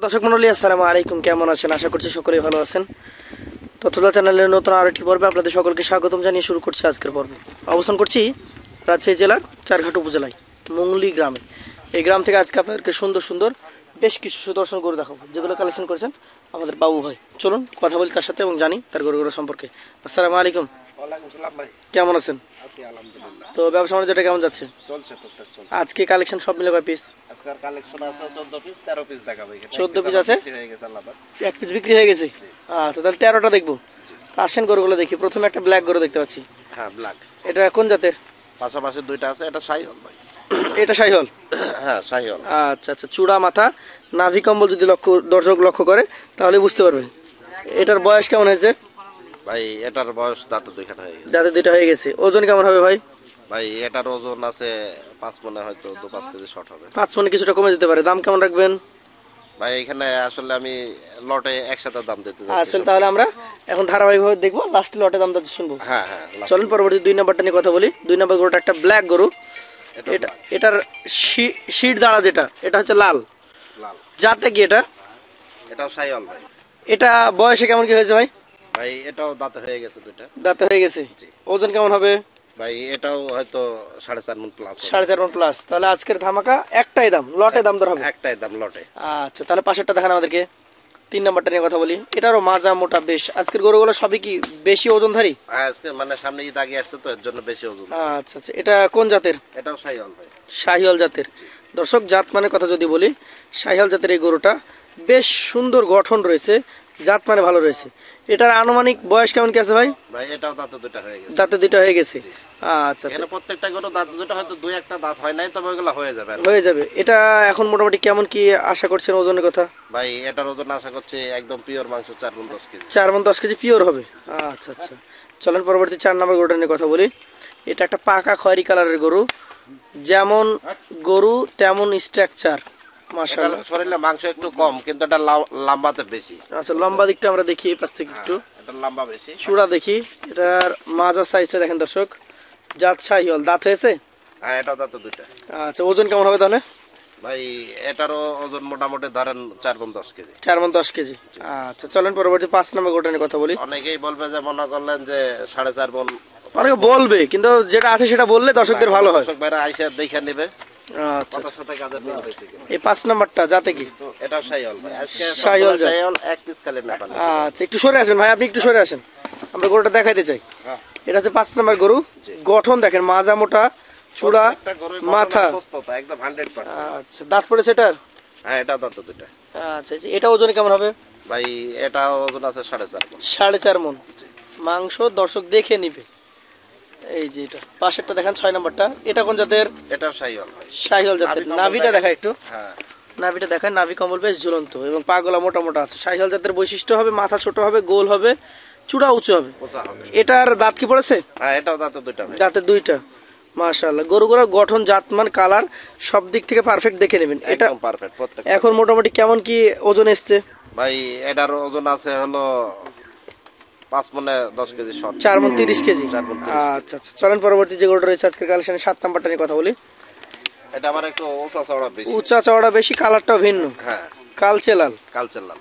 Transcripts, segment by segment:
দর্শক মন্ডলী আসসালামু আলাইকুম, কেমন আছেন? আশা করছি সকলেই ভালো আছেন। তথ্যদা চ্যানেলের নতুন আরেকটি পর্বে আপনাদের সকলকে স্বাগতম জানিয়ে শুরু করছি আজকের পর্ব। অবস্থান করছি রাজশাহী জেলার চারঘাট উপজেলায় মুংলি গ্রামে। এই গ্রাম থেকে আজকে আপনাদেরকে সুন্দর সুন্দর বেশ কিছু সুদর্শন গরু দেখাবো, যেগুলো কালেকশন করেছেন আমাদের বাবু ভাই। চলুন কথা বলি তার সাথে এবং জানি তার গরুগুলো সম্পর্কে। আসসালামু আলাইকুম। ওয়ালাইকুম সালাম ভাই। কেমন আছেন? আছি আলহামদুলিল্লাহ। তো ব্যবসা বাণিজ্যটা কেমন যাচ্ছে? চলছে টুকটাক চলছে। আজকে কালেকশন সব মিলে কয় পিস? আজকের কালেকশন আছে 14 পিস, 13 পিস দেখাবো এখানে। 14 পিস আছে, হয়ে গেছে আলাদা। এক পিস বিক্রি হয়ে গেছে। আচ্ছা, তাহলে 13টা দেখবো। আসেন গরুগুলো দেখি। প্রথমে একটা ব্ল্যাক গরু দেখতে পাচ্ছি। হ্যাঁ, ব্ল্যাক। এটা কোন জাতের? পাশাপাশি দুইটা আছে, এটা শাহিওয়াল ভাই। এটা শাহিওয়াল। হ্যাঁ, শাহিওয়াল। আচ্ছা আচ্ছা, চূড়া মাথা নাভি কম্বল যদি দর্শক লক্ষ্য করে তাহলে বুঝতে পারবে। এটার বয়স কেমন হয়েছে ভাই? এটার বয়স দাঁতে দুইখানা হয়ে গেছে। যাতে দুইটা হয়ে গেছে। ওজন কেমন হবে ভাই? ভাই এটার ওজন আছে 5 মনে, হয়তো 2-5 কেজি শর্ট হবে। 5 মনে কিছুটা কমে যেতে পারে। দাম কেমন রাখবেন ভাই এখানে আসলে আমি লটে একসাথে দাম দিতে যাচ্ছি। আসলে তাহলে আমরা এখন ধারাবাহিকভাবে দেখবো, লাস্টে লটে দাম দর শুনবো। হ্যাঁ হ্যাঁ। চলুন পরবর্তী 2 নাম্বারটা নিয়ে কথা বলি। 2 নাম্বার গরুটা একটা ব্ল্যাক গরু। এটার শিট দাঁড়া যেটা, এটা হচ্ছে লাল। লাল। যাতে কি এটা? এটাও শাহিওয়াল ভাই। এটা বয়সে কেমন কি হয়েছে ভাই? ভাই এটাও দাঁতে হয়ে গেছে দুইটা। দাঁতে হয়ে গেছে। ওজন কেমন হবে? ভাই এটাও হয়তো 4.5 মণ প্লাস। 4.5 মণ প্লাস। তাহলে আজকের ধামাকা একটাই দাম, লটে দাম দর হবে। একটাই দাম লটে। আচ্ছা, তাহলে পাশেরটা দেখান আমাদেরকে। 3 নাম্বারটা নিয়ে কথা বলি। এটারও মাজা মোটা বেশ। আজকের গরুগুলো সবই কি বেশি ওজনধারী? আজকে মানে সামনে ঈদ আগে আসছে তো, এর জন্য বেশি ওজন। আচ্ছা আচ্ছা, এটা কোন জাতের? এটাও শাহিওয়াল ভাই। শাহিওয়াল জাতের। দর্শক, জাত মানে কথা যদি বলি, শাহিওয়াল জাতের এই গরুটা বেশ সুন্দর গঠন রয়েছে, জাত মানে ভালো রয়েছে। এটার আনুমানিক বয়স কেমন কি আছে ভাই? ভাই এটাও দাঁতে দুইটা হয়ে গেছে। দাঁতে দুইটা হয়ে গেছে। আচ্ছা আচ্ছা, এখানে প্রত্যেকটা গরু দাঁত দুটো, হয়তো দুই একটা দাঁত হয় নাই, তবে ওগুলো হয়ে যাবে। হয়ে যাবে। এটা এখন মোটামুটি কেমন কি আশা করছেন ওজনের কথা? ভাই এটার ওজন আশা করছি একদম পিওর মাংস 4 মণ 10 কেজি। 4 মণ 10 কেজি পিওর হবে। আচ্ছা আচ্ছা, চলেন পরবর্তী 4 নম্বর গরুটা নিয়ে কথা বলি। এটা একটা পাকা খয়েরি কালারের গরু। যেমন গরু তেমন স্ট্রাকচার, মাশাআল্লাহ। শরীরে মাংস একটু কম, কিন্তু এটা লম্বাতে বেশি। আচ্ছা, লম্বা দিকটা আমরা দেখি এই পাশ থেকে একটু। এটা লম্বা বেশি। চূড়া দেখি। এটার মাজা সাইজটা দেখেন দর্শক। জাত শাহিওয়াল। দাঁত হয়েছে? হ্যাঁ, এটাও দাঁতে দুইটা। আচ্ছা, ওজন কেমন হবে তাহলে? ভাই এটারও ওজন মোটামুটি ধরেন 4 মণ 10 কেজি। 4 মণ 10 কেজি। আচ্ছা, চলেন পরবর্তী 5 নম্বর গরুটা নিয়ে কথা বলি। অনেকেই বলবে যে, মনে করলেন যে 4.5 মণ। অনেকে বলবে, কিন্তু যেটা আছে সেটা বললে দর্শকদের ভালো হয়। দর্শক ভাইরা আইসা দেখে নেবে। আচ্ছা, কথার সাথে কাজের মিল হয়েছে কিনা। এই 5 নাম্বারটা যাতে কি? এটাও শাহিওয়াল ভাই। আজকে শাহিওয়াল জাত। শাহিওয়াল এক পিস খালি না পানি। আচ্ছা, একটু সরে আসবেন ভাই, আপনি একটু সরে আসেন, আমরা গরুটা দেখাইতে চাই। হ্যাঁ। এটা হচ্ছে 5 নম্বর গরু। গঠন দেখেন, মাজা মোটা, চূড়া, একটা গরুর মাথা। সুস্থতা একদম 100%। আচ্ছা, দাঁত পড়েছে এটার? হ্যাঁ, এটা দাঁত দুটো। আচ্ছা, এটা ওজন কেমন হবে? ভাই এটা ওজন আছে 4.5 মণ। 4.5 মণ মাংস। দর্শক দেখে নিবে। এই যে এটা পাশেরটা দেখেন 6 নম্বরটা। এটা কোন জাতের? এটাও শাহিওয়াল ভাই। শাহিওয়াল জাতের। নাভিটা দেখা একটু। হ্যাঁ, নাভিটা দেখায়। নাভি কম্বল বেশ ঝুলন্ত এবং পাগলা মোটা মোটা আছে। শাহিওয়াল জাতের বৈশিষ্ট্য হবে মাথা ছোট হবে, গোল হবে, চূড়া উঁচু হবে। ওচা হবে। এটার দাঁত কি পড়েছে? হ্যাঁ, এটাও দাঁতে দুটো ভাই। দাঁতে দুইটা। মাশাআল্লাহ, গরুগুলোর গঠন, জাতমান, কালার সব দিক থেকে পারফেক্ট দেখে নেবেন। এটা একদম পারফেক্ট প্রত্যেক। এখন মোটামুটি কেমন কি ওজন এসছে? ভাই এটার ওজন আছে হলো 5 মণে 10 কেজি শর্ট। 4 মণ 30 কেজি। 4 মণ 30 কেজি। আচ্ছা আচ্ছা, চলেন পরবর্তী যে গরুটা রয়েছে আজকের কালেকশনে 7 নাম্বারটা নিয়ে কথা বলি। এটা আমার একটু ওচা চওড়া বেশি। উঁচা চওড়া বেশি, কালারটাও ভিন্ন। হ্যাঁ, কালচে লাল। কালচার লাল।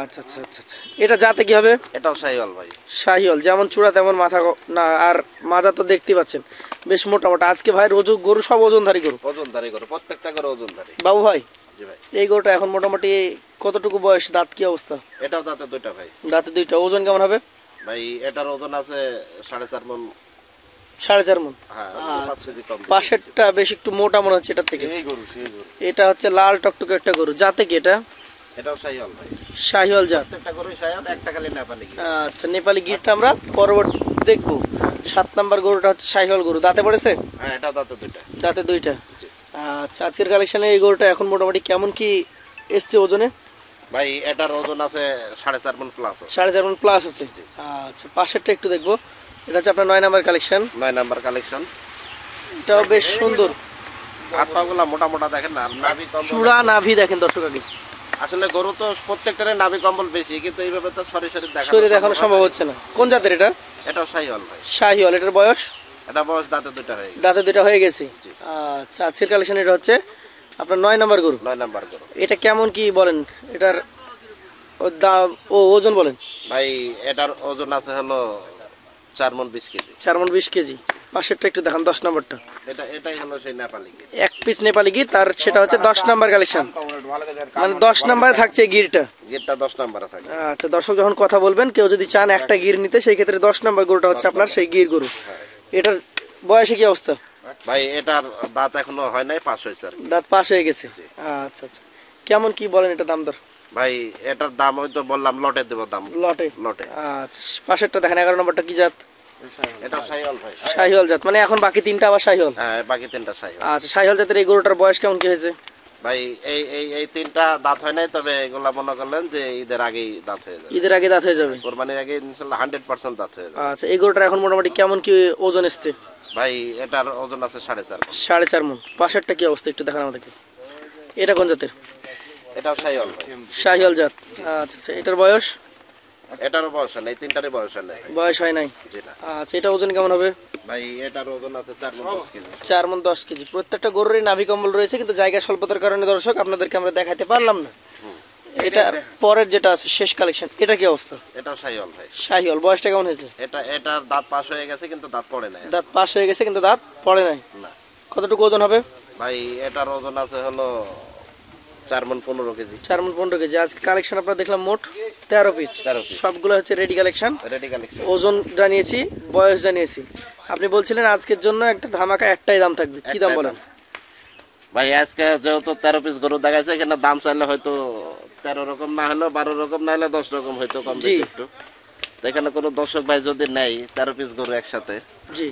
আচ্ছা আচ্ছা আচ্ছা আচ্ছা, এটা যাতে কি হবে? এটাও শাহিওয়াল ভাই। শাহিওয়াল। যেমন চূড়া তেমন মাথা না, আর মাজা তো দেখতে পাচ্ছেন বেশ মোটা মোটা। আজকে ভাই রোজু গরু সব ওজনধারী গরু। ওজনদারি গরু, প্রত্যেকটা গরু ওজনদারি। বাবু ভাই, জি ভাই। এই গরুটা এখন মোটামুটি কতটুকু বয়স? দাঁত কি অবস্থা? এটাও দাঁতে দুইটা ভাই। দাঁতে দুইটা। ওজন কেমন হবে? ভাই এটার ওজন আছে 4.5 মণ। 4.5 মণ। হ্যাঁ, 5 কেজি কম। পাশেরটা বেশ একটু মোটা মনে হচ্ছে এটার থেকে। এই গরু, সেই গরু। এটা হচ্ছে লাল টকটকে একটা গরু। যাতে কি এটা? এটাও শাহিওয়াল ভাই। শাহিওয়াল জাত। প্রত্যেকটা গরু শাহিওয়াল, একটা খালি নেপালি গির। আচ্ছা, নেপালি গিরটা আমরা পরবর্তী দেখবো। 7 নাম্বার গরুটা হচ্ছে শাহিওয়াল গরু। দাঁতে পড়েছে? হ্যাঁ, এটাও দাঁতে দুইটা। দাঁতে দুইটা। জি। আচ্ছা, আজকের কালেকশনে এই গরুটা এখন মোটামুটি কেমন কি এসছে ওজনে? ভাই এটার ওজন আছে 4.5 মণ প্লাস। 4.5 মণ প্লাস আছে। আচ্ছা, পাশেরটা একটু দেখবো। এটা হচ্ছে আপনার 9 নাম্বার কালেকশন। 9 number collection. এটাও বেশ সুন্দর। হাত পা গুলা মোটা মোটা দেখেন না, নাভি কম্বল। চূড়া নাভি দেখেন দর্শক আগে। আসলে গরু তো প্রত্যেকটারে নাভি কম্বল বেশি, কিন্তু এইভাবে তো সরাসরি শরীরে দেখানো সম্ভব হচ্ছে না। কোন জাতের এটা? এটাও শাহিওয়াল ভাই। শাহিওয়াল। এটার বয়স? এটা বয়স দাঁতে দুইটা হয়ে গেছে। দাঁতে দুইটা হয়ে গেছে। জি। আচ্ছা, আজকের কালেকশন এটা হচ্ছে আপনার 9 নাম্বার গরু। 9 নাম্বার গরু। এটা কেমন কি বলেন, এটার দাম ও ওজন বলেন? ভাই এটার ওজন আছে হলো 4 মণ 20 কেজি। 4 মণ 20 কেজি। পাশেরটা একটু দেখান, 10 নাম্বারটা। এটাই হলো সেই নেপালি গির। এক পিস নেপালি গির, তার সেটা হচ্ছে 10 নাম্বার কালেকশন, মানে 10 নাম্বারে থাকছে এই গিরটা। গিরটা 10 নাম্বারে থাকে। আচ্ছা, দর্শক যখন কথা বলবেন, কেউ যদি চান একটা গির নিতে, সেই ক্ষেত্রে 10 নাম্বার গরুটা হচ্ছে আপনার সেই গির গরু। এটার বয়সে কি অবস্থা? ভাই এটার দাঁত এখনো হয় নাই, পাস হয়েছে আর কি। দাঁত পাশ হয়ে গেছে। আচ্ছা আচ্ছা, কেমন কি বলেন এটা দাম দর? ভাই এটার দাম ওই তো বললাম, লটে দেব দাম। লটে? লটে। আচ্ছা, পাশেরটা দেখেন, 11 নম্বরটা কি জাত? এটা শাহিওয়াল ভাই। শাহিওয়াল জাত, মানে এখন বাকি তিনটা আবার শাহিওয়াল? হ্যাঁ, বাকি 3টা শাহিওয়াল। আচ্ছা, শাহিওয়াল জাতের এই গরুটার বয়স কেমন কি হয়েছে? ভাই এই 3টা দাঁত হয় নাই, তবে এগুলা মনে করলেন যে ঈদের আগেই দাঁত হয়ে যাবে। ঈদের আগে দাঁত হয়ে যাবে? কোরবানির আগে ইনশাআল্লাহ 100% দাঁত হয়ে যাবে। আচ্ছা, এই গরুটার এখন মোটামুটি কেমন কি ওজন এসছে? ভাই এটার ওজন আছে 4.5 মণ। 4.5 মণ। পাশেরটা কি অবস্থা একটু দেখান আমাদেরকে। এটা কোন জাতের? এটাও শাহিওয়াল ভাই। শাহিওয়াল জাত। আচ্ছা আচ্ছা, এটার বয়স? এটারও বয়স নেই, 3টারই বয়স নেই। বয়স হয় নাই। যেটা আচ্ছা, এটা ওজন কেমন হবে? ভাই এটার ওজন আছে 4 মণ 10 কেজি। 4 মণ 10 কেজি। প্রত্যেকটা গরুরই নাভি কম্বল রয়েছে, কিন্তু জায়গা স্বল্পতার কারণে দর্শক আপনাদেরকে আমরা দেখাতে পারলাম না। এটা পরের যেটা আছে শেষ কালেকশন, এটা কি অবস্থা? এটাও শাহিওয়াল ভাই। শাহিওয়াল। বয়সটা কেমন হয়েছে? এটার দাঁত পাস হয়ে গেছে, কিন্তু দাঁত পড়ে নাই। দাঁত পাশ হয়ে গেছে কিন্তু দাঁত পড়ে নাই। না কতটুকু ওজন হবে? ভাই এটার ওজন আছে হলো 4 মণ 15 কেজি। 4 মণ 15 কেজি। আজকে কালেকশন আপনারা দেখলাম মোট 13 পিস। 13 পিস। সবগুলো হচ্ছে রেডি কালেকশন। Ready collection. ওজন জানিয়েছি, বয়স জানিয়েছি। আপনি বলছিলেন আজকের জন্য একটা ধামাকা একটাই দাম থাকবে, কি দাম একটাই বলেন? ভাই আজকে যেহেতু 13 পিস গরু দেখাইছে, এখানে দাম চাইলে হয়তো 13 রকম না হলেও 12 রকম না হলে 10 রকম হয়তো কম জি। বেশি একটু। তো এখানে কোনো দর্শক ভাই যদি নেয় 13 পিস গরু একসাথে, জি।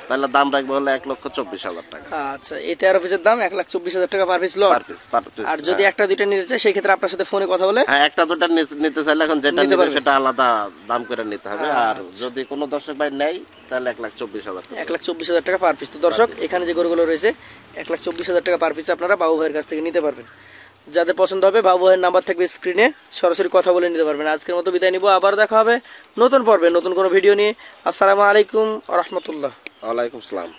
তাহলে দাম রাখবে হলে 1,24,000 টাকা আচ্ছা, এই 13 পিসের দাম 1,24,000 টাকা per piece lot. Per piece. Per piece. আর যদি একটা দুইটা নিতে চাই, সেই ক্ষেত্রে আপনার সাথে ফোনে কথা বলে হ্যাঁ, একটা দুটা নিতে চাইলে এখন যেটা নিতে নিবে পারবে। সেটা আলাদা দাম করে নিতে হবে। আর আচ্ছা। যদি কোনো দর্শক ভাই নেয় তাহলে 1,24,000 টাকা। 1,24,000 টাকা পার পিস। তো দর্শক, এখানে যে গরুগুলো রয়েছে 1,24,000 টাকা পার পিস আপনারা বাবু ভাইয়ের কাছ থেকে নিতে পারবেন। যাদের পছন্দ হবে, বাবু ভাইয়ের নাম্বার থাকবে স্ক্রিনে, সরাসরি কথা বলে নিতে পারবেন। আজকের মতো বিদায় নিব, আবার দেখা হবে নতুন পর্বে নতুন কোনো ভিডিও নিয়ে। আসসালামু আলাইকুম ওয়া রাহমাতুল্লাহ। ওয়ালাইকুম সালাম।